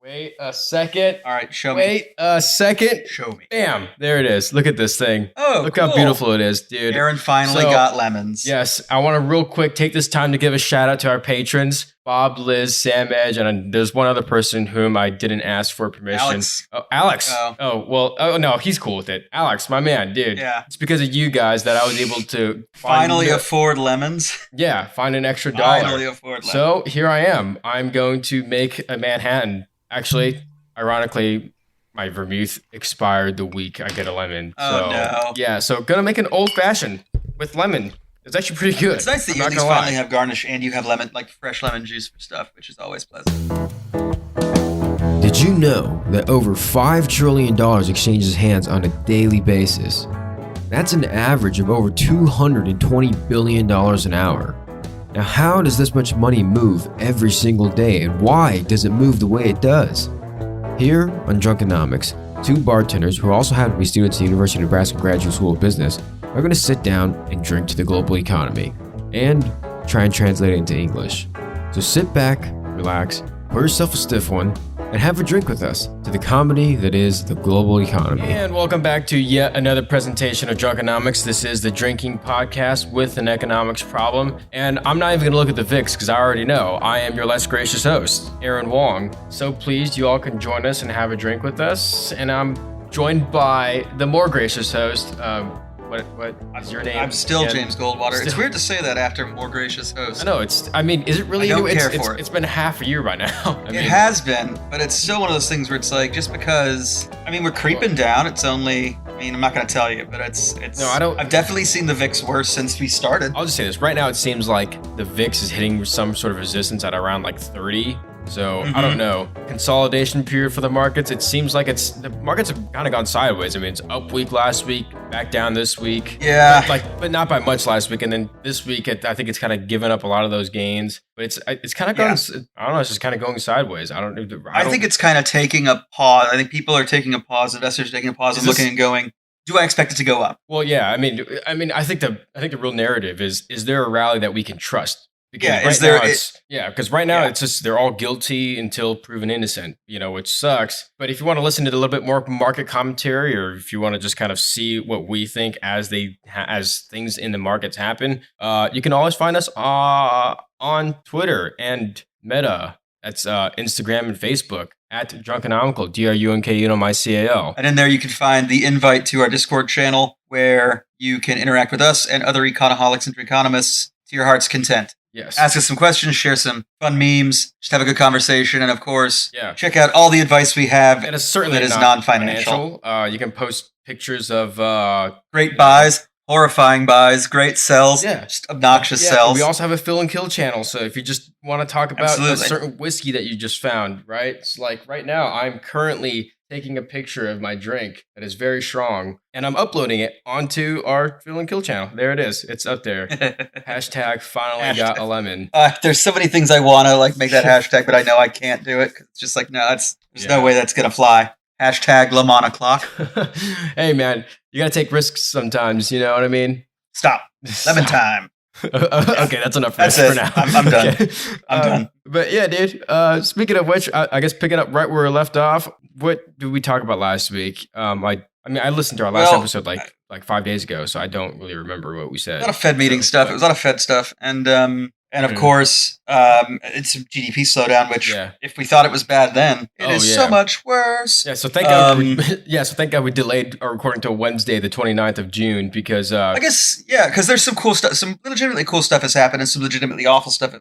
Wait a second. All right, show me. Wait a second. Show me. Bam. There it is. Look at this thing. Oh, Look cool. how beautiful it is, dude. Aaron finally got lemons. Yes. I want to real quick take this time to give a shout out to our patrons, Bob, Liz, Sam Edge, and there's one other person whom I didn't ask for permission. Alex. Oh, Alex. Oh. No, he's cool with it. Alex, my man, dude. Yeah. It's because of you guys that I was able to finally afford lemons. Yeah, find an extra dollar. Finally afford lemons. So here I am. I'm going to make a Manhattan. Actually, ironically, my vermouth expired the week I get a lemon. Oh, no. Yeah, so gonna make an old fashioned with lemon. It's actually pretty good. It's nice that you at least finally have garnish and you have lemon, like fresh lemon juice for stuff, which is always pleasant. Did you know that over $5 trillion exchanges hands on a daily basis? That's an average of over $220 billion an hour. Now, how does this much money move every single day, and why does it move the way it does? Here on Drunkenomics, two bartenders who also happen to be students at the University of Nebraska Graduate School of Business are going to sit down and drink to the global economy and try and translate it into English. So sit back, relax, pour yourself a stiff one, and have a drink with us to the comedy that is the global economy. And welcome back to yet another presentation of Drunkenomics. This is the drinking podcast with an economics problem. And I'm not even going to look at the VIX because I already know. I am your less gracious host, Aaron Wong. So pleased you all can join us and have a drink with us. And I'm joined by the more gracious host, what is your name? I'm still again? James Goldwater. It's weird to say that after more gracious host. I know, is it really? I don't care for it. It's been half a year by now. It has been, but it's still one of those things where it's like, just because, we're creeping down, it's only, I'm not going to tell you, but it's. No, I don't. I've definitely seen the VIX worse since we started. I'll just say this. Right now, it seems like the VIX is hitting some sort of resistance at around like 30. So I don't know. Consolidation period for the markets. It seems like the markets have kind of gone sideways. It's up week last week, back down this week. Yeah. But not by much last week. And then this week, I think it's kind of given up a lot of those gains. But it's kind of going. I don't know. It's just kind of going sideways. I think it's kind of taking a pause. I think people are taking a pause. Investors are taking a pause and looking and going, do I expect it to go up? Well, yeah. I think the real narrative is there a rally that we can trust? Because right now it's just they're all guilty until proven innocent, which sucks. But if you want to listen to a little bit more market commentary, or if you want to just kind of see what we think as things in the markets happen, you can always find us on Twitter and Meta. That's Instagram and Facebook at Drunkenomical, DRUNKENOMICAL. And in there you can find the invite to our Discord channel where you can interact with us and other econoholics and drinkonomists to your heart's content. Yes. Ask us some questions, share some fun memes, just have a good conversation, and of course, check out all the advice we have. And it's certainly that is non-financial. You can post pictures of great buys, horrifying buys, great sells, just obnoxious sells. We also have a fill and kill channel, so if you just want to talk about a certain whiskey that you just found, right? It's like right now, I'm currently taking a picture of my drink that is very strong, and I'm uploading it onto our Fill and Kill channel. There it is. It's up there. Hashtag finally got a lemon. There's so many things I want to make that hashtag, but I know I can't do it. It's just like, no, there's no way that's going to fly. Hashtag Lemon o'clock. Hey, man, you got to take risks sometimes. You know what I mean? Stop. Lemon time. Okay, that's enough for now. I'm done. Okay. I'm done. But yeah, dude. Speaking of which, I guess picking up right where we left off, what did we talk about last week? I listened to our last episode like 5 days ago, so I don't really remember what we said. A lot of Fed meeting stuff. It was a lot of Fed stuff, and of course, it's a GDP slowdown. Which, if we thought it was bad then, it is so much worse. Yeah. So thank God. So thank God we delayed our recording until Wednesday, the 29th of June, because I guess because there's some cool stuff. Some legitimately cool stuff has happened, and some legitimately awful stuff.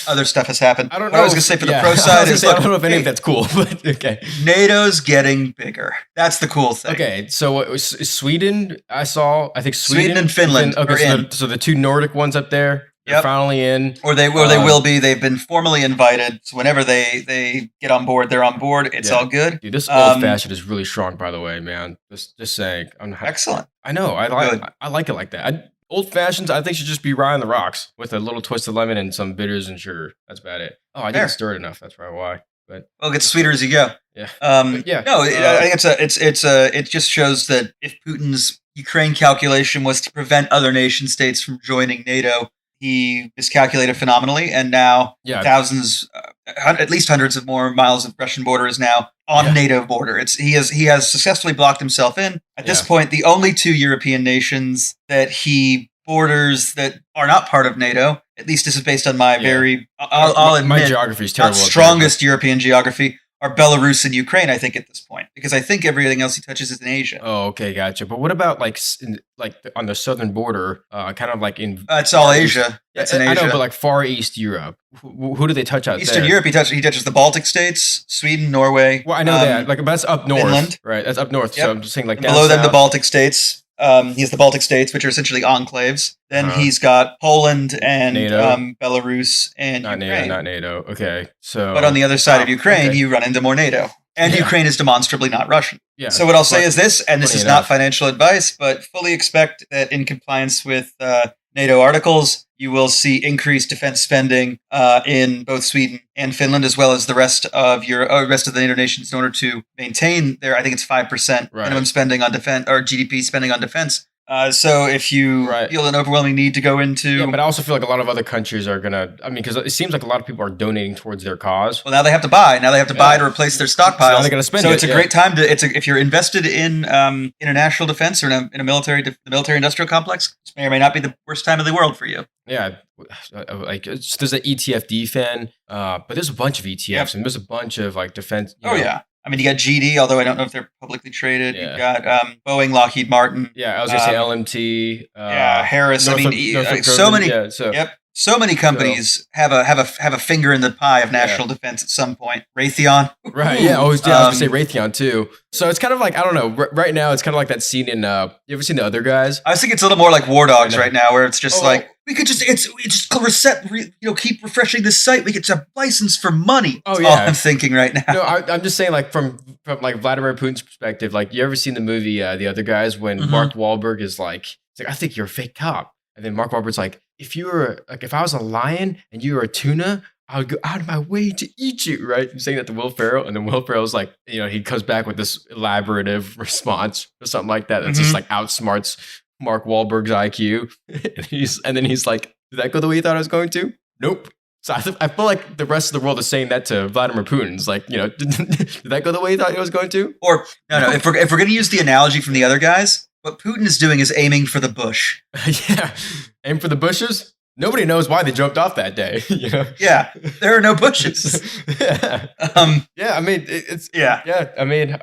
Other stuff has happened. I don't know. What I was gonna say for the pro side is, I don't know if any of that's cool, but okay. NATO's getting bigger. That's the cool thing. Okay. So it was Sweden. I think Sweden and Finland. Okay. So the two Nordic ones up there. They're finally in. Or they will be. They've been formally invited. So whenever they get on board, they're on board. It's all good. Dude, this old fashioned is really strong, by the way, man. Just saying. Excellent. I know. I like it like that. Old fashions, I think, should just be rye on the rocks with a little twist of lemon and some bitters and sugar. That's about it. Oh, I didn't stir it enough. That's probably why. But it gets sweeter as you go. Yeah. No, I think it just shows that if Putin's Ukraine calculation was to prevent other nation states from joining NATO, he miscalculated phenomenally, and now thousands, at least hundreds of more miles of Russian border is now on NATO border. He has successfully blocked himself in. At this point, the only two European nations that he borders that are not part of NATO, at least this is based on my I'll admit, my geography is terrible. Strongest European geography, are Belarus and Ukraine, I think, at this point, because I think everything else he touches is in Asia. Oh, okay, gotcha. But what about like on the southern border, kind of like in? It's all Asia. That's in Asia. I know, but like Far East Europe, who do they touch out Eastern there? Europe, he touches the Baltic states, Sweden, Norway. Well, I know that, but that's up north, Finland. right? That's up north. Yep. So I'm just saying, like below them, the Baltic states. He has the Baltic states, which are essentially enclaves. Then he's got Poland and Belarus and Ukraine. Not NATO. Okay, so but on the other side of Ukraine, you run into more NATO. And Ukraine is demonstrably not Russian. Yeah. So what I'll say is this, and this is not financial advice, but fully expect that in compliance with NATO articles, you will see increased defense spending in both Sweden and Finland, as well as the rest of the NATO nations, in order to maintain their, I think it's 5% minimum spending on defense, or GDP spending on defense. So if you feel an overwhelming need to go into... Yeah, but I also feel like a lot of other countries are going to... I mean, because it seems like a lot of people are donating towards their cause. Well, now they have to buy. Now they have to buy to replace their stockpiles. So now they're going to spend it. So it's a great time to... if you're invested in international defense or in a military-industrial complex, this may or may not be the worst time of the world for you. Yeah, like there's an ETF fan, but there's a bunch of ETFs and there's a bunch of like defense. Yeah. I mean, you got GD, although I don't know if they're publicly traded. Yeah. You got Boeing, Lockheed Martin. Yeah, I was going to say LMT. Harris. So many. So many companies have a finger in the pie of national defense at some point. Raytheon. Right. Yeah. I was going to say Raytheon too. So it's kind of like, I don't know. Right now, it's kind of like that scene in. You ever seen The Other Guys? I think it's a little more like War Dogs right now, where it's just like. We could just reset, keep refreshing this site. We get a license for money. That's all I'm thinking right now. No, I'm just saying, like from like Vladimir Putin's perspective, like you ever seen the movie The Other Guys when Mark Wahlberg is like, I think you're a fake cop, and then Mark Wahlberg's like, if I was a lion and you were a tuna, I would go out of my way to eat you, right? I'm saying that to Will Ferrell, and then Will Ferrell's like, he comes back with this elaborative response or something like that that's just like outsmarts Mark Wahlberg's IQ, and then he's like, "Did that go the way you thought it was going to?" Nope. So I feel like the rest of the world is saying that to Vladimir Putin. It's like, did that go the way you thought it was going to? Or no. If we're going to use the analogy from The Other Guys, what Putin is doing is aiming for the bush. Yeah, aim for the bushes. Nobody knows why they jumped off that day. Yeah, there are no bushes. Yeah. I mean, it's yeah. I mean.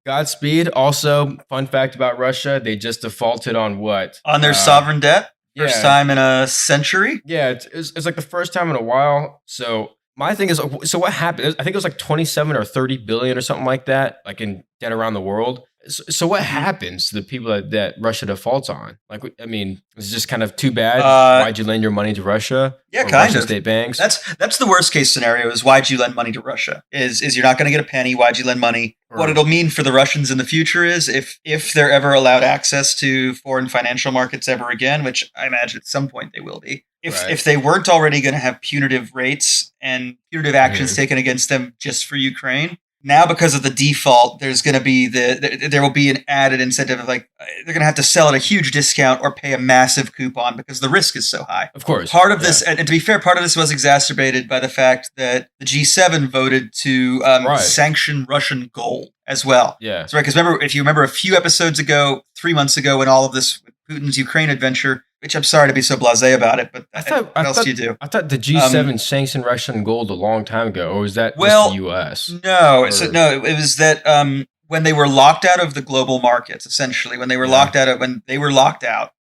Godspeed. Also, fun fact about Russia, they just defaulted on what? On their sovereign debt? First time in a century? Yeah, it's like the first time in a while. So my thing is, so what happened? I think it was like 27 or 30 billion or something like that, like in debt around the world. So what happens to the people that Russia defaults on? Like, I mean, it's just kind of too bad. Why'd you lend your money to Russia? Yeah, kind Russian of. State banks. That's the worst case scenario. Is why'd you lend money to Russia? Is you're not going to get a penny? Why'd you lend money? Right. What it'll mean for the Russians in the future is if they're ever allowed access to foreign financial markets ever again, which I imagine at some point they will be. If they weren't already going to have punitive rates and punitive actions taken against them just for Ukraine. Now, because of the default, there's going to be there will be an added incentive of like they're going to have to sell at a huge discount or pay a massive coupon because the risk is so high. Of course, part of this, and to be fair, part of this was exacerbated by the fact that the G7 voted to sanction Russian gold as well. Yeah, that's right. Because if you remember a few episodes ago, 3 months ago, when all of this Putin's Ukraine adventure. Which I'm sorry to be so blasé about it, but what else do you do? I thought the G7 sanctioned Russian gold a long time ago, or was that just the U.S.? No, it was that when they were locked out of the global markets, essentially, when they were locked out,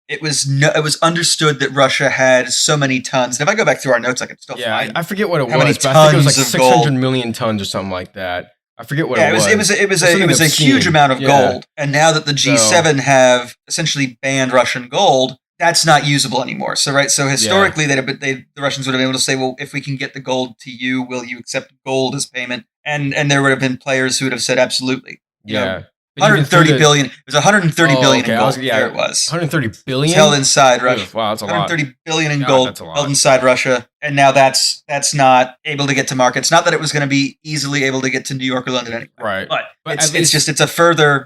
it was understood that Russia had so many tons. And if I go back through our notes, I can still find. I forget what it was, but I think it was like 600 million tons or something like that. I forget what it was. It was a huge amount of gold, and now that the G7 have essentially banned Russian gold. That's not usable anymore. So historically, the Russians would have been able to say, well, if we can get the gold to you, will you accept gold as payment? And there would have been players who would have said absolutely. Yeah. 130 billion. It was 130 billion in gold. There it was. 130 billion? It's held inside Russia. Wow, that's a lot. 130 billion in gold held inside Russia. And now that's not able to get to markets. Not that it was going to be easily able to get to New York or London anyway. Right. But it's a further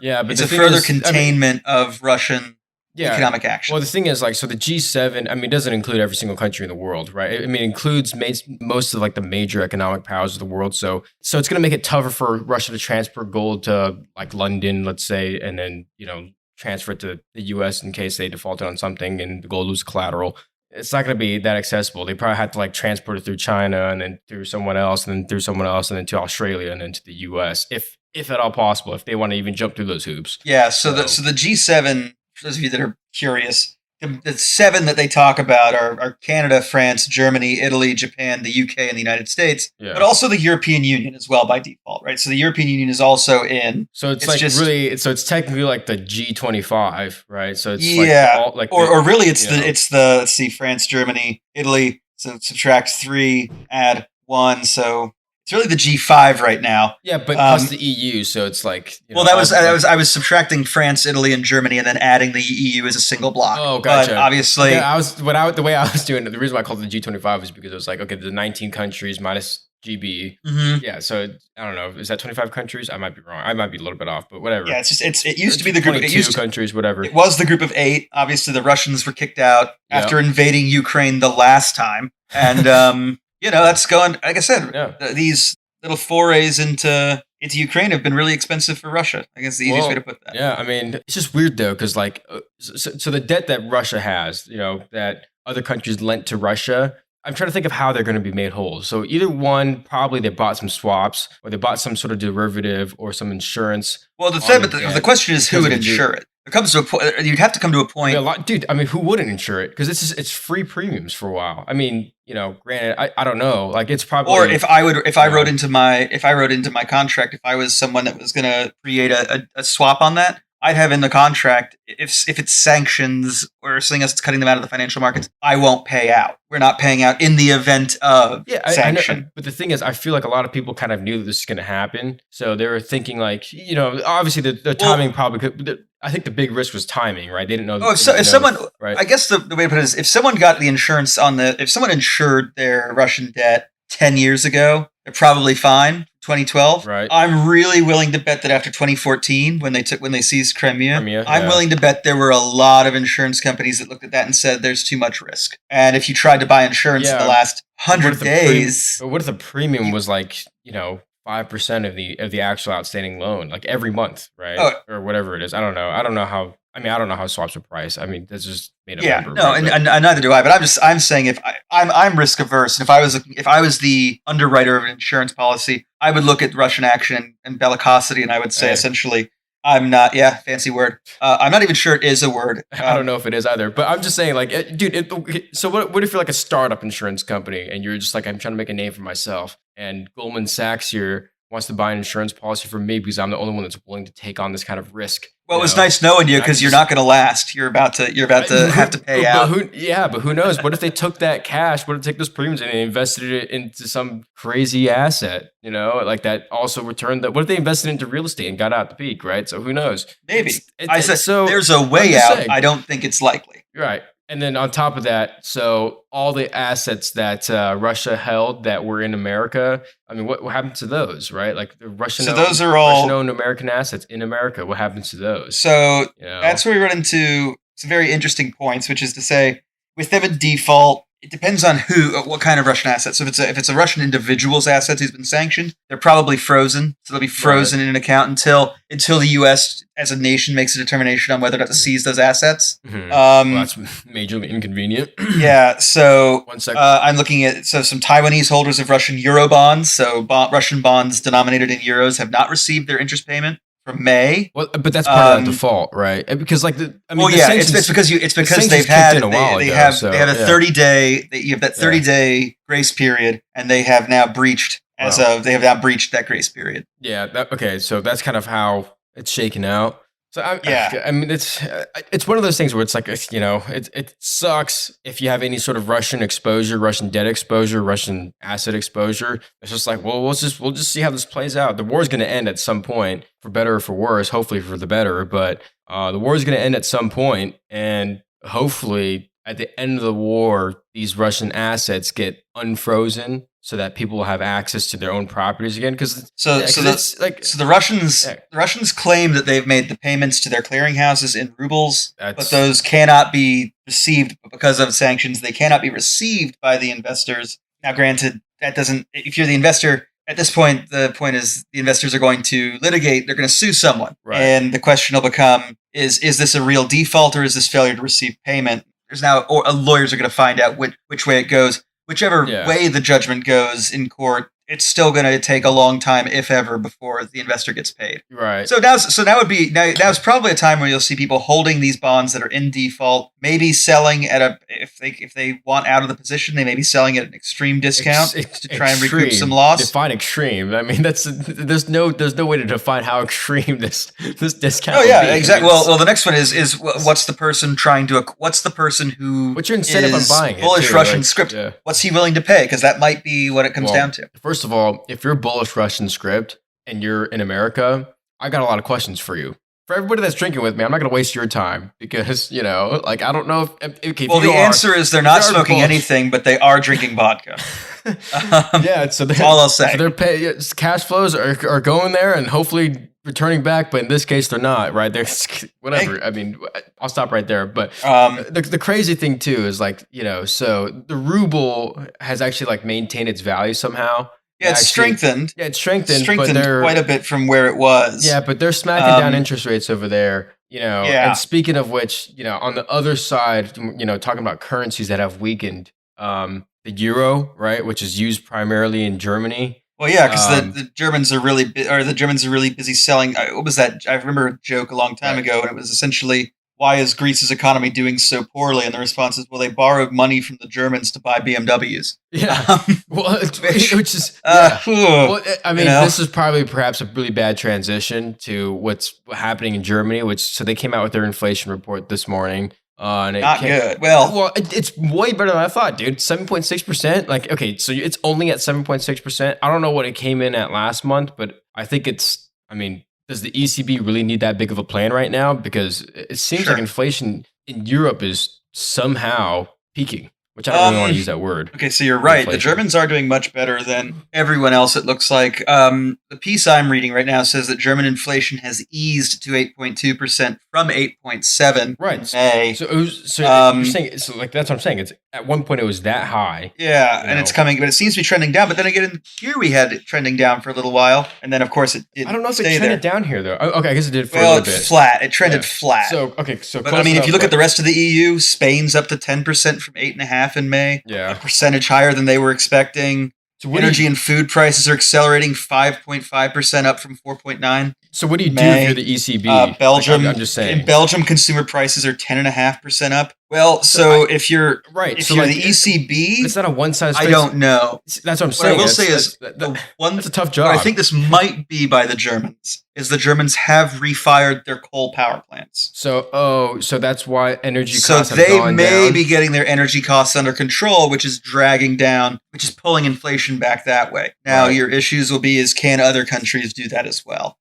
containment of Russian economic action. Well, the thing is, like, so the G7, I mean, it doesn't include every single country in the world, right? I mean, it includes most of like the major economic powers of the world. So it's going to make it tougher for Russia to transfer gold to like London, let's say, and then, transfer it to the US in case they defaulted on something and the gold was collateral. It's not going to be that accessible. They probably have to like transport it through China and then through someone else and then through someone else and then to Australia and then to the US, if at all possible, if they want to even jump through those hoops. Yeah. So the G7, for those of you that are curious, the 7 that they talk about are Canada, France, Germany, Italy, Japan, the UK, and the United States, but also the European Union as well by default, right? So the European Union is also in. So it's technically like the G25, right? So it's let's see, France, Germany, Italy. So subtract 3, add 1, so. It's really the G5 right now. Yeah, but plus the EU, so it's like. I was subtracting France, Italy, and Germany, and then adding the EU as a single block. Oh, gotcha. But obviously, the way I was doing it, the reason why I called it the G25 was because it was like, okay, the 19 countries minus GB. Mm-hmm. Yeah, so I don't know, is that 25 countries? I might be wrong. I might be a little bit off, but whatever. Yeah, it used to be the group. 22 countries, whatever. It was the group of 8. Obviously, the Russians were kicked out after invading Ukraine the last time, and. That's going, like I said, these little forays into Ukraine have been really expensive for Russia. I guess the easiest way to put that. Yeah, I mean, it's just weird though, because like, so the debt that Russia has, that other countries lent to Russia, I'm trying to think of how they're going to be made whole. So either one, probably they bought some swaps, or they bought some sort of derivative or some insurance. Well, the question is who would insure it. It comes to a point. You'd have to come to a point. Dude, I mean, who wouldn't insure it? Because it's free premiums for a while. I mean, granted, I don't know. Like it's probably. Or if I wrote into my contract, if I was someone that was going to create a swap on that, I'd have in the contract, if it's sanctions or something else that's cutting them out of the financial markets, I won't pay out. We're not paying out in the event of sanction. I know, but the thing is, I feel like a lot of people kind of knew that this was going to happen. So they were thinking like, obviously the timing probably could. I think the big risk was timing, right? They didn't know. Right. I guess the way to put it is, if someone got the insurance if someone insured their Russian debt 10 years ago, they're probably fine. 2012. Right. I'm really willing to bet that after 2014, when they seized Crimea, I'm willing to bet there were a lot of insurance companies that looked at that and said there's too much risk. And if you tried to buy insurance in the last 100 days, what if the premium was like 5% of the actual outstanding loan, like every month, right? Or whatever it is. I don't know. I don't know how swaps are priced. I mean, that's just made a number. No, right? and neither do I. But I'm saying if I'm risk averse, and if I was the underwriter of an insurance policy, I would look at Russian action and bellicosity, and I would say essentially, I'm not. Yeah, fancy word. I'm not even sure it is a word. I don't know if it is either. But I'm just saying, like, dude. So what if you're like a startup insurance company and you're just like, I'm trying to make a name for myself, and Goldman Sachs here wants to buy an insurance policy for me because I'm the only one that's willing to take on this kind of risk. Well, it was nice knowing you because you're not going to last. You're about to have to pay out. But who knows? What if they took that cash? What if they took those premiums and they invested it into some crazy asset? Like that also returned that. What if they invested into real estate and got out the peak? Right. So who knows? Maybe. So there's a way out. Saying. I don't think it's likely. Right. And then on top of that, so all the assets that Russia held that were in America, I mean, what happened to those, right? Like the Russian-owned American assets in America, what happens to those? So that's where we run into some very interesting points, which is to say, with them in default, it depends on what kind of Russian assets. So if it's a Russian individual's assets who's been sanctioned, they're probably frozen. So they'll be frozen in an account until the U.S. as a nation makes a determination on whether or not to seize those assets. Mm-hmm. Well, that's majorly inconvenient. Yeah. So 1 second. I'm looking at some Taiwanese holders of Russian euro bonds. So Russian bonds denominated in euros have not received their interest payment from May. Well, but that's part of the default, right? Because like it's because they've had they have a 30-day you have that 30-day grace period, and they have now breached that grace period. Yeah. Okay. So that's kind of how it's shaken out. So I mean, it's one of those things where it's like, it sucks if you have any sort of Russian exposure, Russian debt exposure, Russian asset exposure. It's just like, well, we'll just see how this plays out. The war is going to end at some point, for better or for worse. Hopefully for the better, but the war is going to end at some point, and hopefully at the end of the war, these Russian assets get unfrozen so that people will have access to their own properties again. Because the Russians claim that they've made the payments to their clearinghouses in rubles, but those cannot be received because of sanctions. They cannot be received by the investors. Now, granted, that doesn't. If you're the investor. At this point, the point is the investors are going to litigate. They're going to sue someone. Right. And the question will become, is this a real default or is this failure to receive payment? There's now, lawyers are going to find out which way it goes. Whichever way the judgment goes in court, it's still going to take a long time, if ever, before the investor gets paid. Right. So now's probably a time where you'll see people holding these bonds that are in default, maybe selling at if they want out of the position, they may be selling at an extreme discount to try and recoup some loss. Define extreme. I mean, there's no way to define how extreme this discount. Oh yeah, exactly. Well, the next one is what's the person who what's your incentive on buying bullish Russian script? Yeah. What's he willing to pay? Because that might be what it comes down to. First of all, if you're bullish Russian script and you're in America, I got a lot of questions for you. For everybody that's drinking with me, I'm not going to waste your time because, I don't know if the answer is they're not smoking anything, but they are drinking vodka. So that's all I'll say. So their cash flows are going there and hopefully returning back, but in this case, they're not, right? They're whatever. I mean, I'll stop right there. But the crazy thing too is so the ruble has actually maintained its value somehow. Yeah, it's strengthened. Yeah, it's strengthened quite a bit from where it was. Yeah, but they're smacking down interest rates over there. And speaking of which, on the other side, talking about currencies that have weakened, the euro, right, which is used primarily in Germany. Well, yeah, because the Germans are really busy selling. What was that? I remember a joke a long time ago, and it was essentially, why is Greece's economy doing so poorly? And the response is, well, they borrowed money from the Germans to buy BMWs. Yeah. Which is, this is perhaps a really bad transition to what's happening in Germany, so they came out with their inflation report this morning. And Not good. Well, it's way better than I thought, dude. 7.6%. So it's only at 7.6%. I don't know what it came in at last month, but I think does the ECB really need that big of a plan right now? Because it seems like inflation in Europe is somehow peaking, which I don't really want to use that word. Okay, so you're right. Inflation. The Germans are doing much better than everyone else, it looks like. The piece I'm reading right now says that German inflation has eased to 8.2% from 8.7%. Right. In May. So you're saying, that's what I'm saying. It's at one point it was that high. Yeah, and it's coming, but it seems to be trending down. But then again, here we had it trending down for a little while, and then of course it didn't. I don't know if it trended down here though. Okay, I guess it did for a little bit. Flat. It trended flat. But if you look at the rest of the EU, Spain's up to 10% from 8.5% in May. Yeah, a percentage higher than they were expecting. So energy and food prices are accelerating 5.5% up from 4.9%. So what do you do if you're the ECB? Belgium, I'm just saying. In Belgium, consumer prices are 10.5% up. Well, if you're the ECB, it's not a one size. I don't know. That's what I'm saying. What I will say is that's a tough job. I think this might be by the Germans. Is the Germans have refired their coal power plants. So that's why energy costs have gone down. So they may be getting their energy costs under control, which is dragging down, which is pulling inflation back that way. Now, your issues will be can other countries do that as well?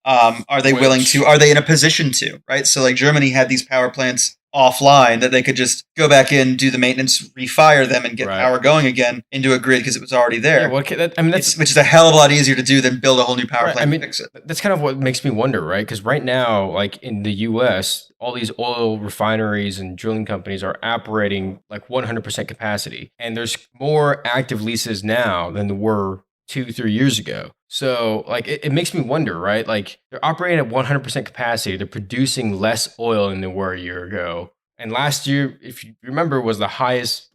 Are they willing to? Are they in a position to? Right? So Germany had these power plants offline that they could just go back in, do the maintenance, refire them, and get power going again into a grid because it was already there. Yeah, which is a hell of a lot easier to do than build a whole new power plant and fix it. That's kind of what makes me wonder, right? Because right now, in the U.S., all these oil refineries and drilling companies are operating 100% capacity, and there's more active leases now than there were 2-3 years ago. So it makes me wonder, right? They're operating at 100% capacity. They're producing less oil than they were a year ago. And last year, if you remember, was the highest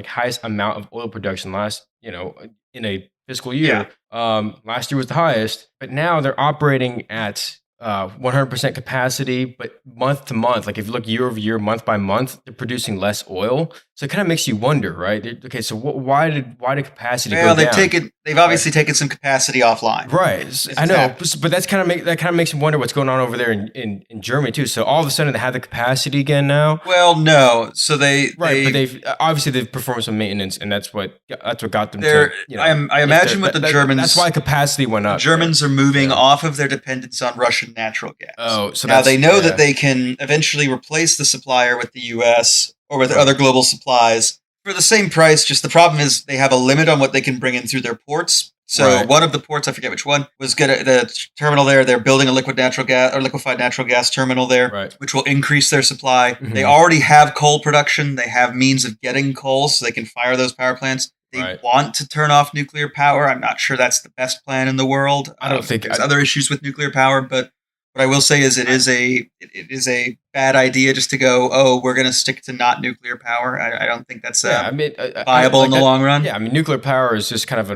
highest amount of oil production in a fiscal year. Yeah. Last year was the highest, but now they're operating at 100% capacity, but month to month, if you look year over year, month by month, they're producing less oil. So it kind of makes you wonder, right? Okay, so why did capacity go down? They've obviously taken some capacity offline. Right, I know, but that kind of makes you wonder what's going on over there in Germany too. So all of a sudden they have the capacity again now. Well, no, so but they've performed some maintenance, and that's what got them to. I imagine with the Germans, that's why capacity went up. The Germans are moving off of their dependence on Russian natural gas. Oh, so now they know that they can eventually replace the supplier with the U.S. or with other global supplies For the same price, just the problem is they have a limit on what they can bring in through their ports. So one of the ports, I forget which one, was the terminal there. They're building a liquefied natural gas terminal there, which will increase their supply. Mm-hmm. They already have coal production. They have means of getting coal, so they can fire those power plants. They want to turn off nuclear power. I'm not sure that's the best plan in the world. I don't think there's other issues with nuclear power, but what I will say is it is a bad idea just to go, oh, we're going to stick to not nuclear power. I don't think that's viable in the long run. Yeah, I mean, nuclear power is just kind of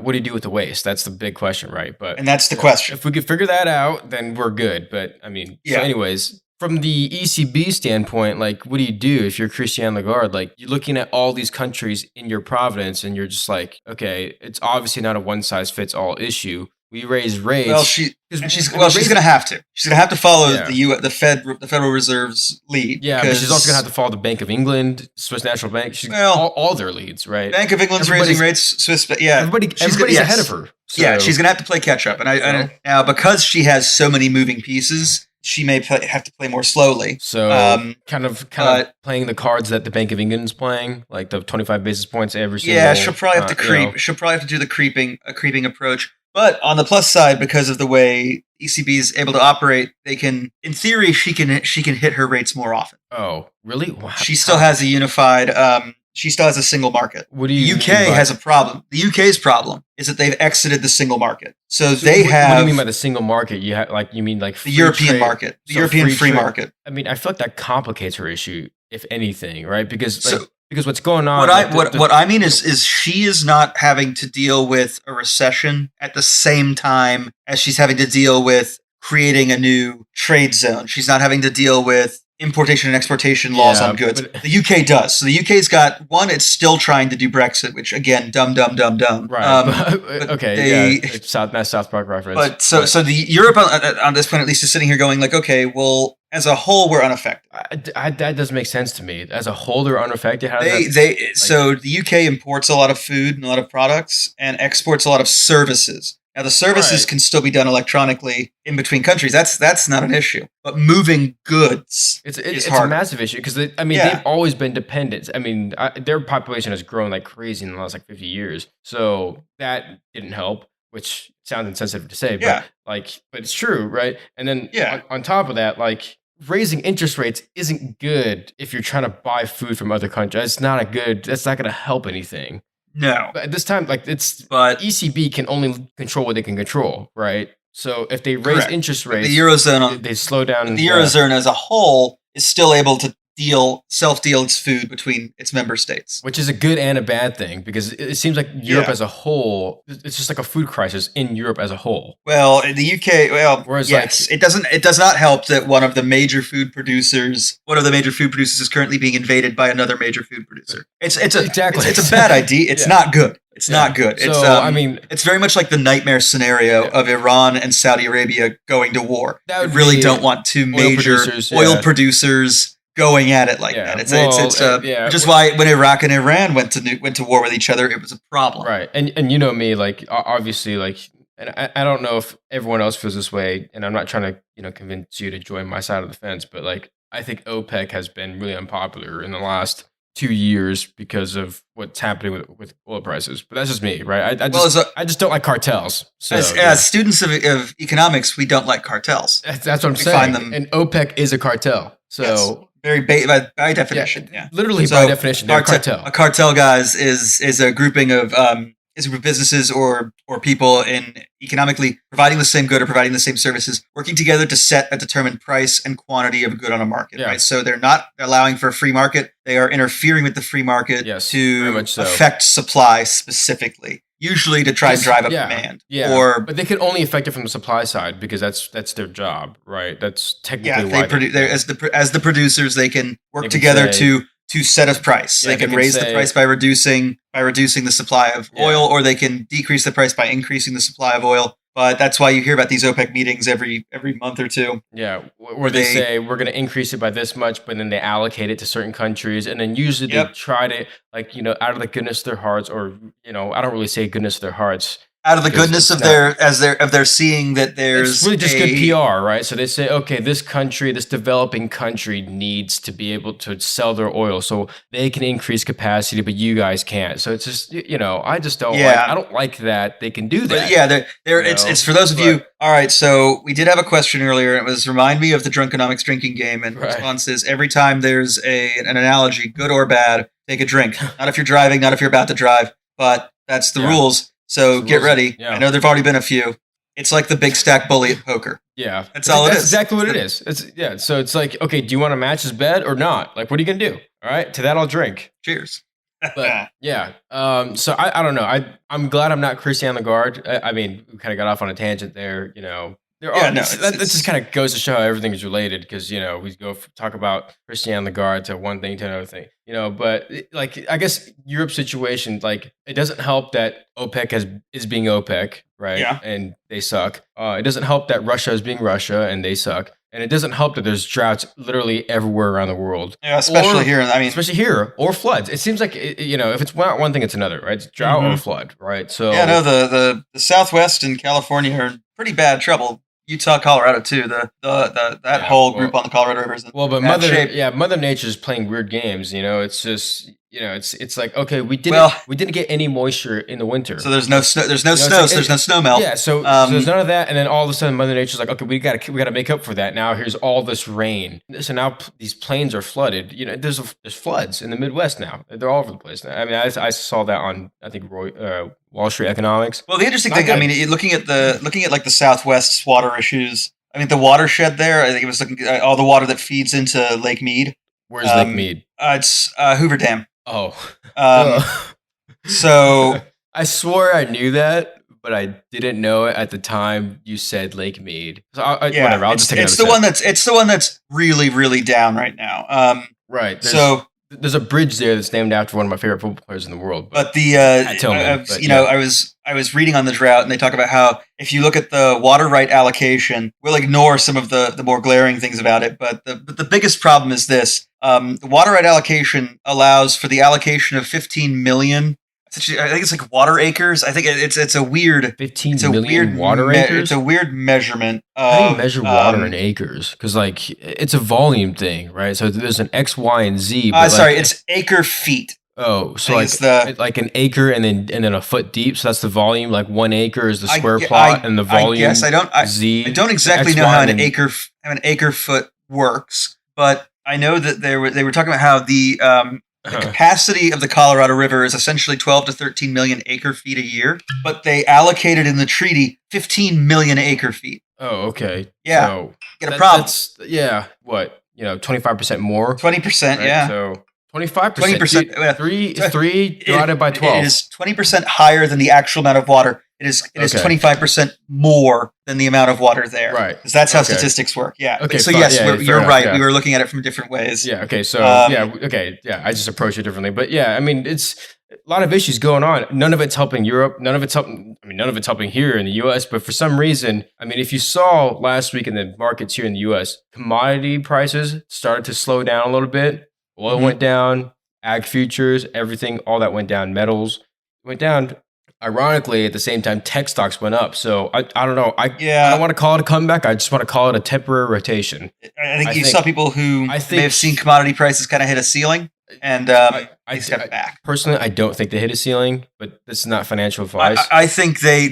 what do you do with the waste? That's the big question, right? And that's the question. If we could figure that out, then we're good. But I mean, so anyways, from the ECB standpoint, like, what do you do if you're Christian Lagarde? Like, you're looking at all these countries in your province, and you're just like, okay, it's obviously not a one-size-fits-all issue. We raise rates. Well, she's going to have to. She's going to have to follow the Federal Reserve's lead. Yeah, but she's also going to have to follow the Bank of England, Swiss National Bank. All their leads, right? Bank of England's raising rates. Swiss, everybody's ahead of her. So. Yeah, she's going to have to play catch up, and now because she has so many moving pieces, she may have to play more slowly. So kind of playing the cards that the Bank of England's playing, like the 25 basis points every single. Yeah, she'll probably have to creep. She'll probably have to do the creeping approach. But on the plus side, because of the way ECB is able to operate, they can, in theory, she can hit her rates more often. Oh, really? Wow. She still has a unified. She still has a single market. What do you? The UK has a problem. The UK's problem is that they've exited the single market. So they have. What do you mean by the single market? You mean the European market, the European free market. I mean, I feel like that complicates her issue, if anything, right? Because what's going on? What I mean is she is not having to deal with a recession at the same time as she's having to deal with creating a new trade zone. She's not having to deal with importation and exportation laws on goods. The UK does. So the UK's got one. It's still trying to do Brexit, which again, dumb. Right. Okay. South Park reference. But so the Europe on this point at least is sitting here going like, okay, well, as a whole, we're unaffected. That doesn't make sense to me. As a whole, they're unaffected. So the UK imports a lot of food and a lot of products and exports a lot of services. Now, the services can still be done electronically in between countries. That's not an issue. But moving goods is hard. A massive issue because they've always been dependent. I mean, their population has grown like crazy in the last 50 years. So that didn't help, which sounds insensitive to say, but it's true, right? And then on top of that, like, raising interest rates isn't good if you're trying to buy food from other countries. That's not going to help anything. No. But at this time, ECB can only control what they can control, right? So if they raise interest rates, the Eurozone, they slow down. The Eurozone as a whole is still able to self-deal its food between its member states. Which is a good and a bad thing, because it seems like Europe as a whole, it's just like a food crisis in Europe as a whole. Well, in the UK, it does not help that one of the major food producers is currently being invaded by another major food producer. It's a bad idea. It's not good. It's not good. It's very much like the nightmare scenario of Iran and Saudi Arabia going to war. You really don't want two major oil producers going at it like that. Which is why when Iraq and Iran went to war with each other, it was a problem. Right. And you know me, like, obviously, like, and I don't know if everyone else feels this way, and I'm not trying to convince you to join my side of the fence, but like, I think OPEC has been really unpopular in the last 2 years because of what's happening with oil prices. But that's just me, right? I just don't like cartels. So, as students of economics, we don't like cartels. That's what I'm saying. And OPEC is a cartel. So very by definition, literally by definition, they're a cartel. A cartel, guys, is a grouping of businesses or people in economically providing the same good or providing the same services, working together to set a determined price and quantity of a good on a market. Right, so they're not allowing for a free market; they are interfering with the free market to affect supply specifically. Usually to try and drive up demand. Yeah, but they can only affect it from the supply side because that's their job, right? That's technically why as the producers, they can work together to set a price. They can raise the price by reducing the supply of oil, or they can decrease the price by increasing the supply of oil. But that's why you hear about these OPEC meetings every month or two. Yeah, where they say we're going to increase it by this much, but then they allocate it to certain countries, and then usually they try to, out of the goodness of their hearts, or I don't really say goodness of their hearts. out of the goodness of their seeing that there's it's really just good PR, right? So they say, okay, this developing country needs to be able to sell their oil, so they can increase capacity, but you guys can't. So it's just, I just don't I don't like that they can do that. But yeah, it's for those of you. All right, so we did have a question earlier. It was remind me of the Drunkenomics drinking game, and response is every time there's an analogy, good or bad, take a drink. Not if you're driving, not if you're about to drive, but that's the rules. So get ready. Yeah. I know there've already been a few. It's like the big stack bully at poker. Yeah, that's all it is. That's exactly what it is. So it's like, okay, do you want to match his bet or not? Like, what are you gonna do? All right, to that I'll drink. Cheers. But yeah, so I don't know. I'm glad I'm not Christian Lagarde. I mean, we kind of got off on a tangent there. That just kind of goes to show how everything is related because we go talk about Christian Lagarde to one thing to another thing. But I guess Europe's situation, it doesn't help that OPEC is being OPEC, right? Yeah. And they suck. It doesn't help that Russia is being Russia and they suck. And it doesn't help that there's droughts literally everywhere around the world. Yeah, especially here. Especially here, or floods. It seems like if it's not one thing, it's another, right? It's drought or flood, right? So yeah, no, the Southwest and California are in pretty bad trouble. Utah, Colorado too. That whole group on the Colorado River is in bad shape. Mother Nature's playing weird games. It's just it's like, okay, we didn't get any moisture in the winter, so there's no snow. There's no snow. So there's no snow melt. Yeah, so there's none of that, and then all of a sudden, Mother Nature's like, okay, we got to make up for that. Now here's all this rain. So now these plains are flooded. There's floods in the Midwest now. They're all over the place now. I mean, I saw that on I think Wall Street Economics. Well, the interesting thing, looking at like the Southwest's water issues. I mean, the watershed there. I think it was looking at all the water that feeds into Lake Mead. Where's Lake Mead? It's Hoover Dam. Oh. So I swore I knew that, but I didn't know it at the time you said Lake Mead. So whatever. I'll just take it. It's the one that's really, really down right now. Right. There's a bridge there that's named after one of my favorite football players in the world. But I was reading on the drought, and they talk about how if you look at the water right allocation, we'll ignore some of the more glaring things about it. But the biggest problem is this: the water right allocation allows for the allocation of 15 million. I think it's like water acres. I think it's a weird 15 million water acres. It's a weird measurement. How do you measure water in acres? Because it's a volume thing, right? So there's an X, Y, and Z. It's acre feet. Oh, so like an acre and then a foot deep. So that's the volume. Like 1 acre is the square plot, and the volume. I don't exactly know how an acre foot works, but I know that they were talking about how the capacity of the Colorado River is essentially 12 to 13 million acre feet a year, but they allocated in the treaty 15 million acre feet. Oh, okay. Yeah. So get a problem. What? 25% more? 20%, right? Yeah. So 25%. Three divided by 12. It is 20% higher than the actual amount of water. It is 25% more than the amount of water there. Right. Because that's how statistics work. Yeah. Okay. So yes, you're right. Yeah. We were looking at it from different ways. Yeah. Okay. So Okay. Yeah. I just approach it differently. But yeah, I mean, it's a lot of issues going on. None of it's helping Europe. None of it's helping here in the U.S. But for some reason, I mean, if you saw last week in the markets here in the U.S., commodity prices started to slow down a little bit. Oil went down. Ag futures, everything, all that went down. Metals went down. Ironically, at the same time, tech stocks went up. So I don't know. I don't want to call it a comeback. I just want to call it a temporary rotation. I think you saw people who may have seen commodity prices kind of hit a ceiling, and they stepped back. Personally, I don't think they hit a ceiling, but this is not financial advice. I think they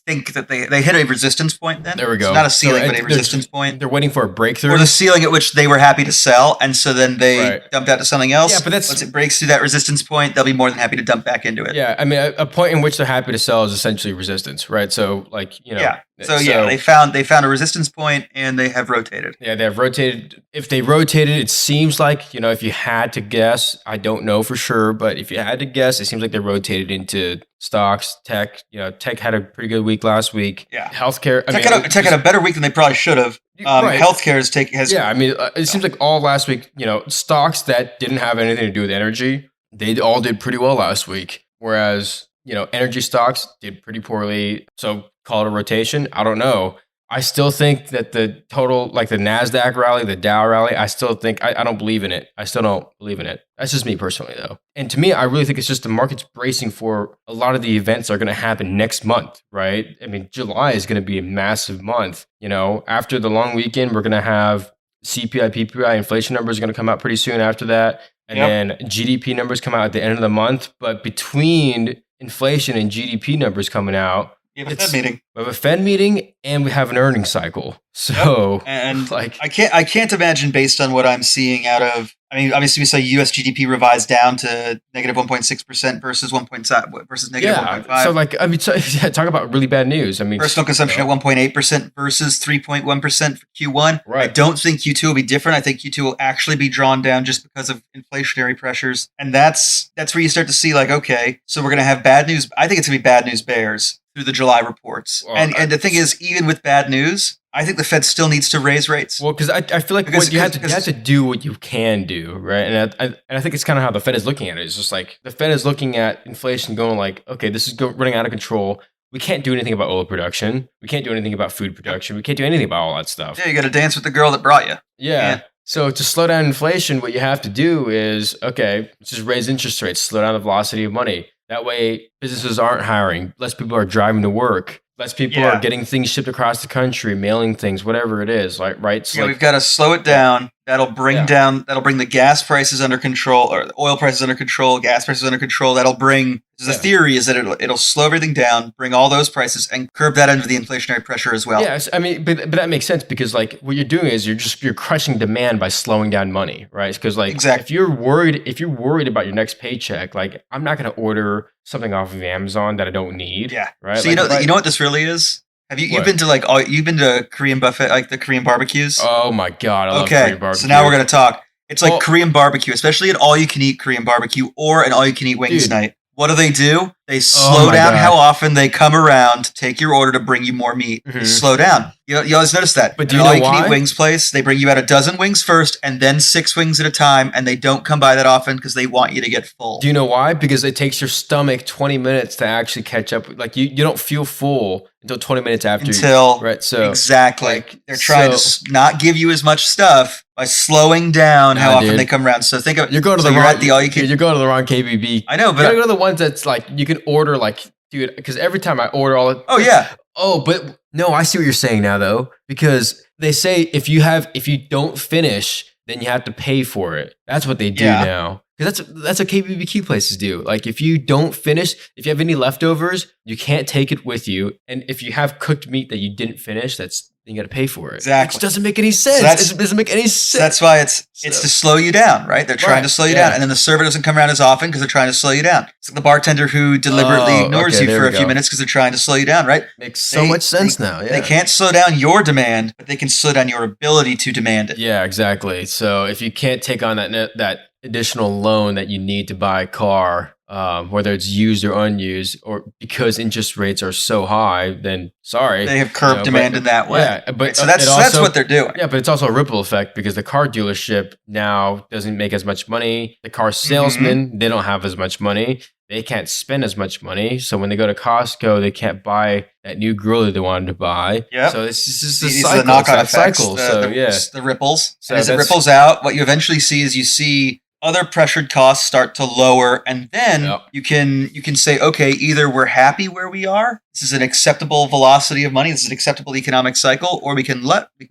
think that they hit a resistance point then. There we go. It's not a ceiling, but a resistance point. They're waiting for a breakthrough. Or the ceiling at which they were happy to sell, and so then they dumped out to something else. Yeah, but once it breaks through that resistance point, they'll be more than happy to dump back into it. Yeah, I mean, a point in which they're happy to sell is essentially resistance, right? So, Yeah. So they found a resistance point, and they have rotated. Yeah, they have rotated. If they rotated, it seems like, if you had to guess, I don't know for sure, but if you had to guess, it seems like they rotated into stocks, tech. Tech had a pretty good week last week. Yeah, healthcare. Tech had a better week than they probably should have. Healthcare has. Yeah, I mean, it seems like all last week, stocks that didn't have anything to do with energy, they all did pretty well last week. Whereas, energy stocks did pretty poorly. So call it a rotation. I don't know. I still think that the total, like the NASDAQ rally, the Dow rally, I still think, I don't believe in it. I still don't believe in it. That's just me personally, though. And to me, I really think it's just the market's bracing for a lot of the events that are going to happen next month, right? I mean, July is going to be a massive month. After the long weekend, we're going to have CPI, PPI, inflation numbers are going to come out pretty soon after that. And then GDP numbers come out at the end of the month. But between inflation and GDP numbers coming out, we have a Fed meeting. We have a Fed meeting and we have an earnings cycle. So, and I can't imagine, based on what I'm seeing out of. I mean, obviously, we saw U.S. GDP revised down to negative 1.6% versus negative 1.5. So, talk about really bad news. I mean, personal consumption at 1.8% versus 3.1% for Q1. Right. I don't think Q2 will be different. I think Q2 will actually be drawn down just because of inflationary pressures, and that's where you start to see, like, okay, so we're going to have bad news. I think it's going to be bad news bears through the July reports. Well, and the thing is, even with bad news, I think the Fed still needs to raise rates. Well, because I feel like you have to do what you can do, right? And I think it's kind of how the Fed is looking at it. It's just like the Fed is looking at inflation going like, okay, this is running out of control. We can't do anything about oil production. We can't do anything about food production. We can't do anything about all that stuff. Yeah, you got to dance with the girl that brought you. Yeah. So to slow down inflation, what you have to do is, okay, just raise interest rates, slow down the velocity of money. That way, businesses aren't hiring. Less people are driving to work. Less people are getting things shipped across the country, mailing things, whatever it is. Right? So we've got to slow it down. That'll bring the gas prices under control, or the oil prices under control, gas prices under control. That'll bring. The theory is that it'll slow everything down, bring all those prices, and curb that under the inflationary pressure as well. Yes, I mean, but that makes sense because like what you're doing is you're crushing demand by slowing down money, right? Because like if you're worried about your next paycheck, like I'm not going to order something off of Amazon that I don't need. Yeah, right. So you know what this really is. Have you've been to Korean buffet, like the Korean barbecues? Oh my God, I love Korean barbecue. So now we're going to talk. It's like Korean barbecue, especially an all-you-can-eat Korean barbecue or an all-you-can-eat wings night. What do? They slow down how often they come around, take your order to bring you more meat. Mm-hmm. Slow down. You always notice that. But do you know why? All-you-can-eat wings place, they bring you out a dozen wings first and then 6 wings at a time, and they don't come by that often because they want you to get full. Do you know why? Because it takes your stomach 20 minutes to actually catch up. Like you don't feel full until 20 minutes after. Right. So exactly. They're trying to not give you as much stuff by slowing down how often they come around. So think of you're going to the wrong KBB. I know, but you gotta go to the ones that's like you can order like, dude, because every time I order all it. Oh yeah. Oh, but no, I see what you're saying now though, because they say if you don't finish, then you have to pay for it. That's what they do now. Because that's what KBBQ places do. Like if you don't finish, if you have any leftovers, you can't take it with you. And if you have cooked meat that you didn't finish, you got to pay for it. Exactly. Which doesn't make any sense. It doesn't make any sense. That's why it's to slow you down, right? They're trying to slow you down. And then the server doesn't come around as often because they're trying to slow you down. It's like the bartender who deliberately ignores you for a few minutes because they're trying to slow you down, right? Makes so much sense now. Yeah. They can't slow down your demand, but they can slow down your ability to demand it. Yeah, exactly. So if you can't take on that additional loan that you need to buy a car, whether it's used or unused, or because interest rates are so high, then sorry. They have curbed demand in that way. Yeah, but so that's what they're doing. Yeah, but it's also a ripple effect because the car dealership now doesn't make as much money. The car salesman, they don't have as much money. They can't spend as much money. So when they go to Costco, they can't buy that new grill that they wanted to buy. Yeah. So it's just a cycle. The knock-on effects, the ripples. So as it ripples out, what you eventually see is other pressured costs start to lower, and then you can say, okay, either we're happy where we are, this is an acceptable velocity of money, this is an acceptable economic cycle, or we can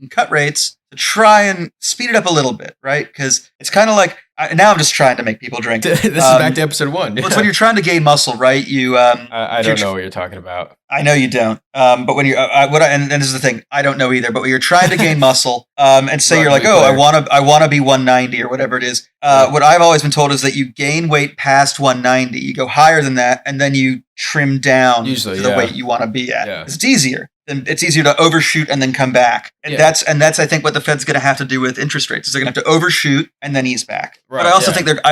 cut rates to try and speed it up a little bit, right? Because it's kind of like now I'm just trying to make people drink. This is back to episode 1. Well, it's when you're trying to gain muscle, right? I don't know what you're talking about. I know you don't. But when you're and this is the thing, I don't know either. But when you're trying to gain muscle, and say you're like, I want to be 190 or whatever it is. What I've always been told is that you gain weight past 190, you go higher than that, and then you trim down to the weight you want to be at. Yeah. It's easier. And it's easier to overshoot and then come back. And that's I think what the Fed's going to have to do with interest rates is they're going to have to overshoot and then ease back. Right, but I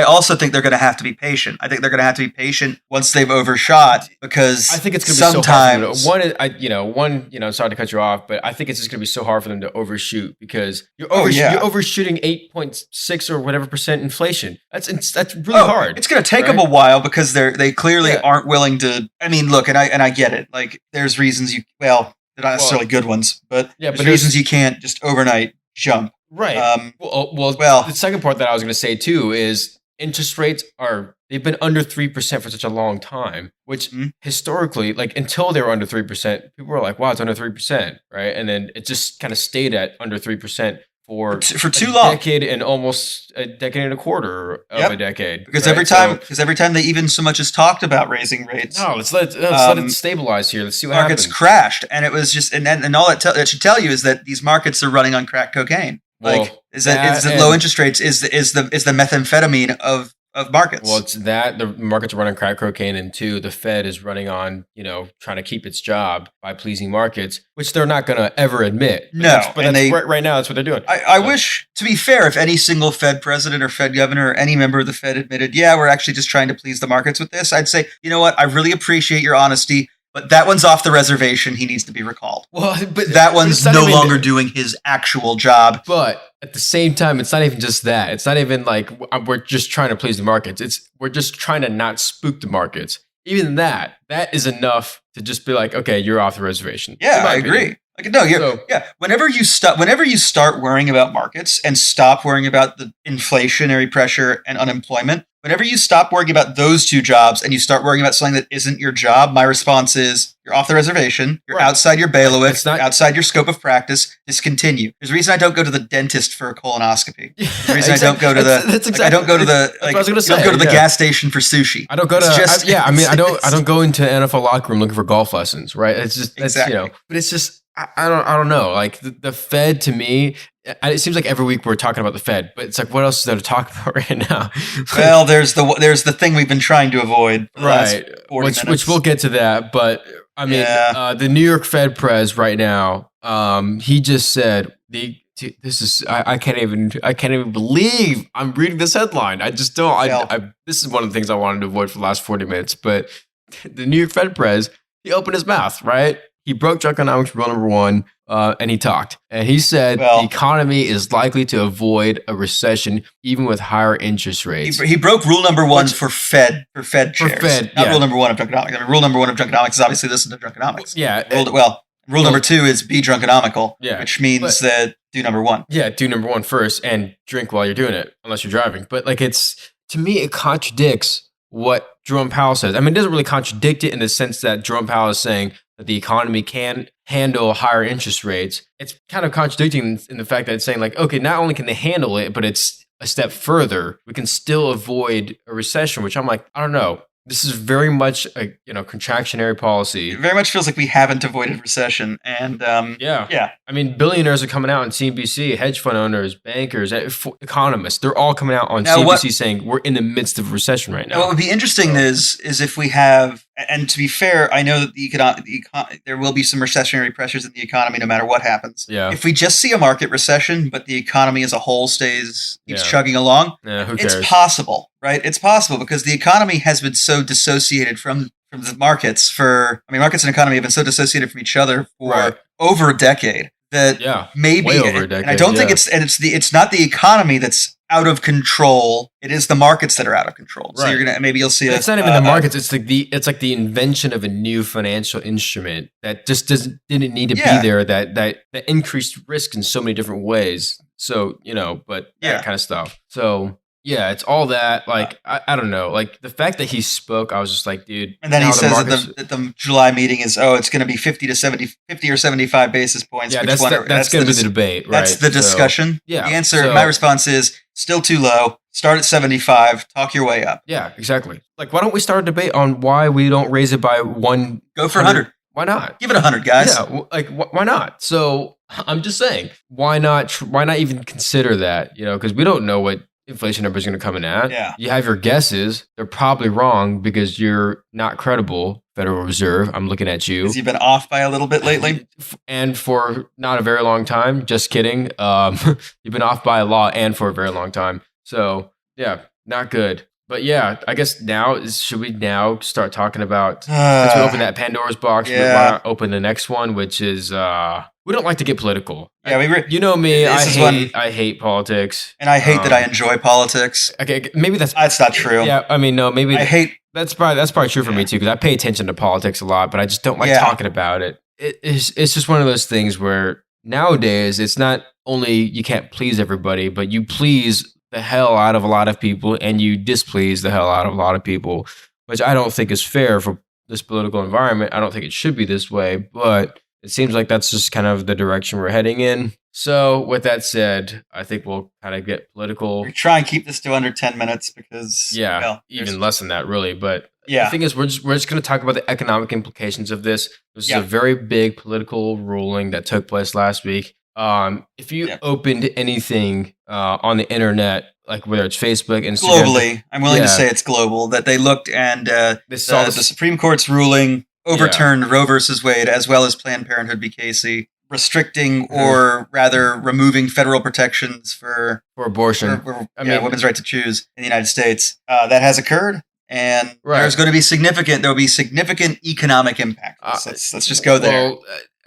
also think they're going to have to be patient. I think they're going to have to be patient once they've overshot, because I think it's going to be so hard for them. Sorry to cut you off, but I think it's just going to be so hard for them to overshoot because you're overshooting 8.6 or whatever percent inflation. That's really hard. It's going to take them a while because they clearly aren't willing to. I mean, look, and I get it. Like there's reasons They're not necessarily good ones, but yeah, there's reasons you can't just overnight jump. Right. Well, the second part that I was going to say too is interest rates they've been under 3% for such a long time, which historically, like until they were under 3%, people were like, wow, it's under 3%, right? And then it just kind of stayed at under 3% for too long. Decade and almost a decade and a quarter of a decade. Because every time they even so much as talked about raising rates. No, let's let it stabilize here. Let's see what markets happens. Crashed, and it was just and all that should tell you is that these markets are running on crack cocaine. Well, like is low interest rates is the methamphetamine of markets. Well, it's that the markets are running crack cocaine, and two, the Fed is running on, trying to keep its job by pleasing markets, which they're not going to ever admit. Right now, that's what they're doing. I wish, to be fair, if any single Fed president or Fed governor or any member of the Fed admitted, yeah, we're actually just trying to please the markets with this, I'd say, you know what, I really appreciate your honesty, but that one's off the reservation. He needs to be recalled. Well, but that one's no longer doing his actual job. But at the same time, it's not even just that. It's not even like we're just trying to please the markets. We're just trying to not spook the markets. Even that is enough to just be like, okay, you're off the reservation. Yeah, I agree. Like, no, whenever you start worrying about markets and stop worrying about the inflationary pressure and unemployment, whenever you stop worrying about those two jobs and you start worrying about something that isn't your job, my response is you're off the reservation. You're outside your bailiwick, outside your scope of practice. Discontinue. There's a reason I don't go to the dentist for a colonoscopy. There's a reason I don't go to I don't go to the gas station for sushi. I don't go to I don't go into NFL locker room looking for golf lessons, right? It's just but it's just I don't know. Like the Fed to me, it seems like every week we're talking about the Fed, but it's like, what else is there to talk about right now? Well, there's the thing we've been trying to avoid, right? Which we'll get to that, but I mean, the New York Fed pres right now, he just said this is I can't even believe I'm reading this headline. I just don't. This is one of the things I wanted to avoid for the last 40 minutes, but the New York Fed pres, he opened his mouth, right? He broke Drunkenomics rule number 1, and he talked. And he said the economy is likely to avoid a recession even with higher interest rates. He broke rule number 1 for Fed chairs. Not rule number 1 of Drunkenomics. I mean, rule number 1 of Drunkenomics is obviously listen to Drunkenomics. Yeah. Rule number 2 is be Drunkenomical, which means that do number 1. Yeah, do number 1 first and drink while you're doing it, unless you're driving. But to me, it contradicts what Jerome Powell says. I mean, it doesn't really contradict it in the sense that Jerome Powell is saying that the economy can handle higher interest rates. It's kind of contradicting in the fact that it's saying like, okay, not only can they handle it, but it's a step further. We can still avoid a recession, which I'm like, I don't know. This is very much a contractionary policy. It very much feels like we haven't avoided recession, and I mean, billionaires are coming out on CNBC, hedge fund owners, bankers, economists. They're all coming out on CNBC saying we're in the midst of a recession right now. What would be interesting is if we have, and to be fair, I know that there will be some recessionary pressures in the economy no matter what happens. Yeah. If we just see a market recession, but the economy as a whole keeps chugging along, who cares? It's possible, right? It's possible because the economy has been so dissociated from the markets markets and economy have been so dissociated from each other for over a decade that maybe way over a decade, and I don't think it's not the economy that's out of control. It is the markets that are out of control. So you'll see. It's not even the markets. It's like the invention of a new financial instrument that just didn't need to be there. That increased risk in so many different ways. So that kind of stuff. So. Yeah, it's all that. Like, I don't know. Like, the fact that he spoke, I was just like, dude. And then he says that the July meeting is, it's going to be 50 or 75 basis points. Yeah, that's going to be the debate, right? That's the discussion. So, yeah. The answer, my response is, still too low. Start at 75. Talk your way up. Yeah, exactly. Like, why don't we start a debate on why we don't raise it by 1? Go for 100. Why not? Give it 100, guys. Yeah, like, why not? So, I'm just saying, why not even consider that? Because we don't know what inflation number is going to come in at. Yeah. You have your guesses. They're probably wrong because you're not credible, Federal Reserve. I'm looking at you. Because you've been off by a little bit lately. And for not a very long time. Just kidding. You've been off by a lot and for a very long time. So, yeah, not good. But yeah, I guess should we now start talking about, since we open that Pandora's box, we want to open the next one, which is, we don't like to get political. Yeah, you know me, I hate politics. And I hate that I enjoy politics. Okay, maybe that's not true. Yeah, I mean, no, maybe I hate. That's probably true for me too, because I pay attention to politics a lot, but I just don't like talking about it. it's just one of those things where nowadays it's not only you can't please everybody, but you please the hell out of a lot of people and you displease the hell out of a lot of people, which I don't think is fair for this political environment. I don't think it should be this way, but it seems like that's just kind of the direction we're heading in. So with that said, I think we'll kind of get political. We try and keep this to under 10 minutes because even less than that really. But the thing is, we're just going to talk about the economic implications of this. This is a very big political ruling that took place last week. If you opened anything on the internet, like whether it's Facebook, Instagram, globally, I'm willing to say it's global, that they looked and the Supreme Court's ruling overturned Roe versus Wade, as well as Planned Parenthood v. Casey, restricting or rather removing federal protections for abortion. Women's right to choose in the United States. That has occurred. And there's going to be there will be significant economic impact. Let's just go there.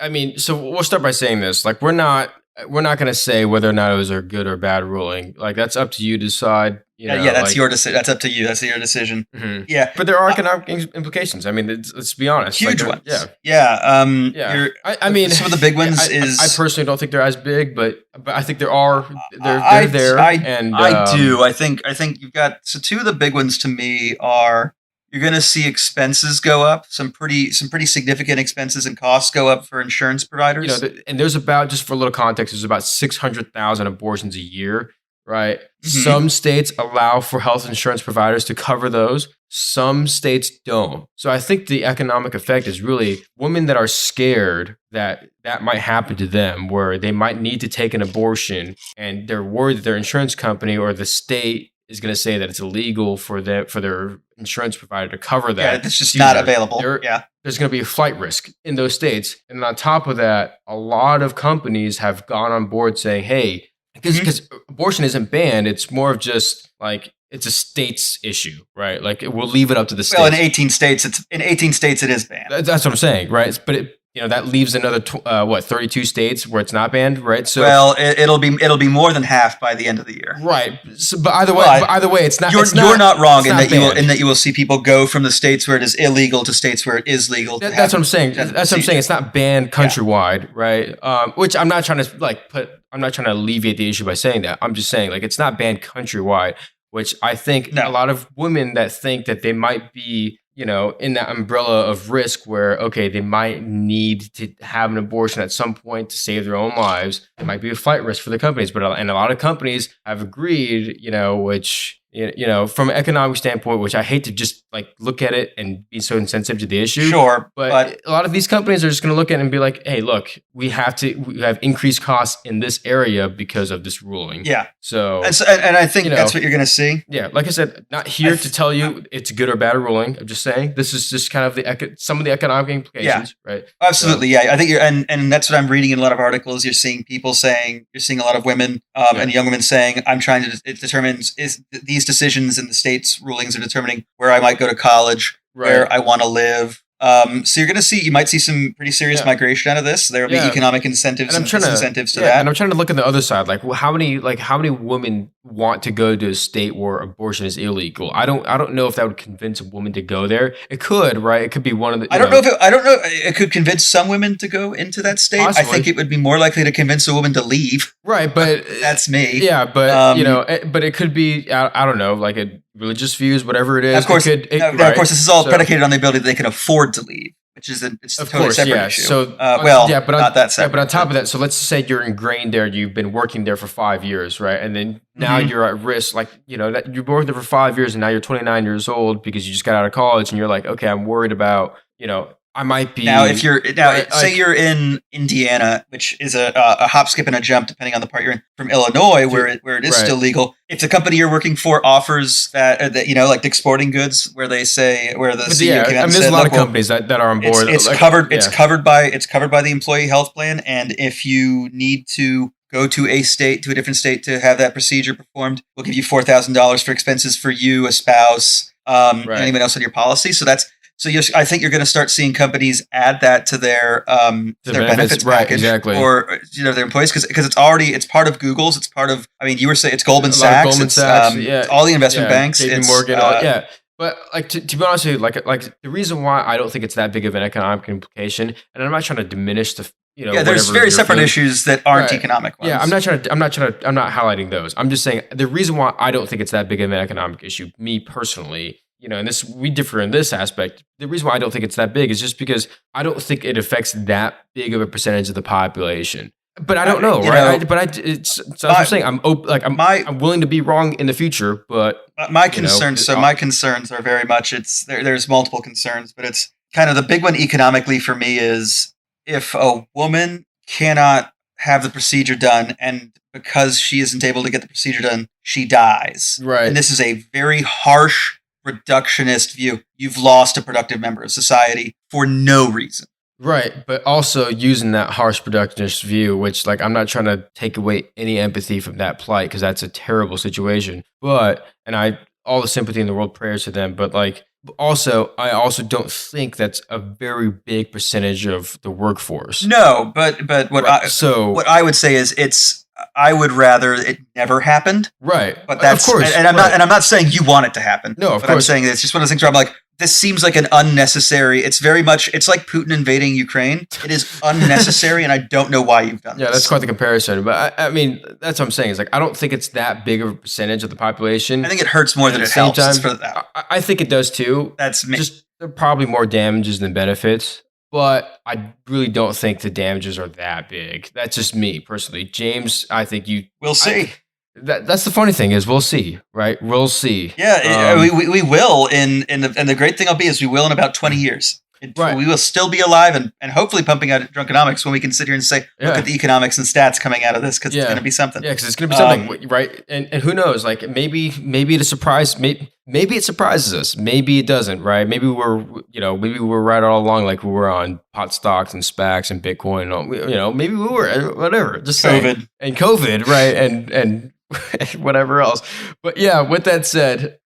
Well, so we'll start by saying this. Like, we're not going to say whether or not it was a good or bad ruling. Like, that's up to you to decide. That's your decision. That's up to you. That's your decision. Mm-hmm. Yeah, but there are economic implications. Let's be honest. Huge ones. Yeah. Some of the big ones I personally don't think they're as big, but I think there are. They're there. I do. I think you've got two of the big ones to me are. You're going to see expenses go up. Some pretty significant expenses and costs go up for insurance providers. And there's about, just for a little context, there's about 600,000 abortions a year, right? Mm-hmm. Some states allow for health insurance providers to cover those. Some states don't. So I think the economic effect is really women that are scared that might happen to them, where they might need to take an abortion and they're worried that their insurance company or the state is going to say that it's illegal for their insurance provider to cover that. Yeah, it's just not available. There's going to be a flight risk in those states. And on top of that, a lot of companies have gone on board saying, hey, because abortion isn't banned, it's more of just like, it's a state's issue, right? Like, we'll leave it up to the states. Well, in 18 states it is banned. That's what I'm saying, right? But that leaves another 32 states where it's not banned, right? So it'll be more than half by the end of the year, right? So, but either way, it's not. You're not wrong in that you will see people go from the states where it is illegal to states where it is legal. That's what I'm saying. That's what I'm saying. It's not banned countrywide, right? Which I'm not trying to I'm not trying to alleviate the issue by saying that. I'm just saying it's not banned countrywide, which I think a lot of women that think that they might be, in that umbrella of risk where, okay, they might need to have an abortion at some point to save their own lives. It might be a flight risk for the companies, and a lot of companies have agreed, which, from an economic standpoint, which I hate to just look at it and be so insensitive to the issue. Sure. But a lot of these companies are just going to look at it and be like, hey, look, we have increased costs in this area because of this ruling. Yeah. So I think that's what you're going to see. Yeah. Like I said, not here to tell you it's a good or bad ruling. I'm just saying this is just kind of some of the economic implications, right? Absolutely. So, I think and that's what I'm reading in a lot of articles. You're seeing a lot of women and young women saying, I'm trying to determine these decisions in the state's rulings are determining where I might go to college, where I want to live. So you might see some pretty serious migration out of this. There will be economic incentives and disincentives to that. And I'm trying to look at the other side. How many women want to go to a state where abortion is illegal? I don't know if that would convince a woman to go there. It could, right? It could be one of the. I don't know. It could convince some women to go into that state. Possibly. I think it would be more likely to convince a woman to leave. Right, but that's me. Yeah, but but it could be. I don't know, religious views, whatever it is. Of course, of course, this is all predicated on the ability that they can afford to leave, which is it's a totally separate issue. So, not that separate. But on top of that, so let's say you're ingrained there, you've been working there for 5 years, right? And then now you're at risk, that you've worked there for 5 years, and now you're 29 years old because you just got out of college, and you're like, okay, I'm worried about, I might be now. If say you're in Indiana, which is a hop, skip, and a jump, depending on the part you're in, from Illinois, where it is still legal. If the company you're working for offers that like Dick's Sporting Goods, where they say where the CEO came out and there's said, a lot of companies that are on board. It's covered. It's covered by the employee health plan, and if you need to go to a different state to have that procedure performed, we'll give you $4,000 for expenses for you, a spouse, and anyone else on your policy. I think you're going to start seeing companies add that to their benefits package, or their employees, because it's part of Google's. It's part of. You were saying it's Goldman Sachs. Goldman Sachs, all the investment banks. JP Morgan, But like to be honest with you, like the reason why I don't think it's that big of an economic implication, and I'm not trying to diminish the there's very separate issues that aren't economic ones. Yeah, I'm not highlighting those. I'm just saying the reason why I don't think it's that big of an economic issue, me personally, and this we differ in this aspect. The reason why I don't think it's that big is just because I don't think it affects that big of a percentage of the population. But I don't know, right? So I'm saying I'm willing to be wrong in the future, but my concerns. My concerns are very much there's multiple concerns, but it's kind of the big one economically for me is if a woman cannot have the procedure done, and because she isn't able to get the procedure done, she dies. Right. And this is a very harsh reductionist view. You've lost a productive member of society for no reason. Right, but also using that harsh reductionist view, which I'm not trying to take away any empathy from that plight because that's a terrible situation. And all the sympathy in the world, prayers to them. But I also don't think that's a very big percentage of the workforce. No, but what I would say is I would rather it never happened. Right. But that's of course. And I'm not saying you want it to happen. No, of course. I'm saying it's just one of those things where I'm like, this seems like an unnecessary. It's very much. It's like Putin invading Ukraine. It is unnecessary, and I don't know why you've done this. Yeah, that's quite the comparison. But I mean, that's what I'm saying. Is I don't think it's that big of a percentage of the population. I think it hurts more than it helps. I think it does too. That's me. Just there are probably more damages than benefits. But I really don't think the damages are that big. That's just me personally. James, I think we'll see. That's the funny thing is we'll see, right? We'll see. Yeah, we will. And the great thing will be is we will in about 20 years. Right. We will still be alive and hopefully pumping out Drunkenomics when we can sit here and say, look at the economics and stats coming out of this because it's going to be something. Yeah, because it's going to be something, right? And who knows? Maybe it surprises. Maybe it surprises us. Maybe it doesn't, right? Maybe we're right all along, like we were on pot stocks and SPACs and Bitcoin. And all, maybe we were, whatever. Just COVID and COVID, right? And whatever else. But yeah, with that said.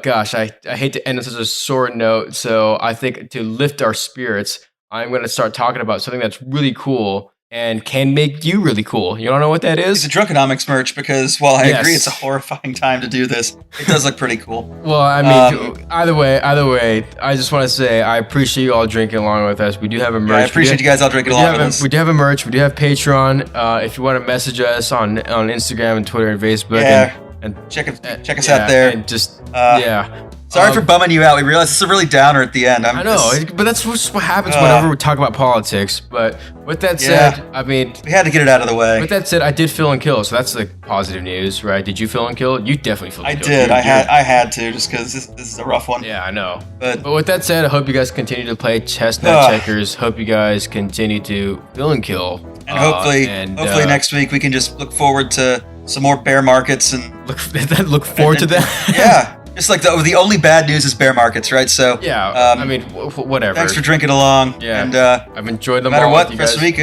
Gosh, I hate to end on such a sore note. So I think to lift our spirits, I'm going to start talking about something that's really cool and can make you really cool. You don't know what that is? It's a Drunkenomics merch because while I agree it's a horrifying time to do this, it does look pretty cool. Well, I mean, either way, I just want to say I appreciate you all drinking along with us. We do have a merch. Yeah, I appreciate you guys all drinking along with us. We do have a merch. We do have Patreon. If you want to message us on Instagram and Twitter and Facebook. And check us out there. And just Sorry for bumming you out. We realized it's a really downer at the end. I know, but that's what happens whenever we talk about politics. But with that said, I mean, we had to get it out of the way. With that said, I did feel and kill, so that's the positive news, right? Did you feel and kill? You definitely feel and kill. I did. I had to just because this is a rough one. Yeah, I know. But with that said, I hope you guys continue to play chestnut checkers. Hope you guys continue to feel and kill. And hopefully next week we can just look forward to some more bear markets and look forward to that. Yeah. Just like the only bad news is bear markets, right? So yeah, I mean, whatever. Thanks for drinking along. Yeah, and I've enjoyed them. No matter what, rest of the week,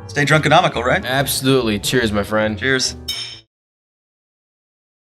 stay drunkenomical, right? Absolutely. Cheers, my friend. Cheers.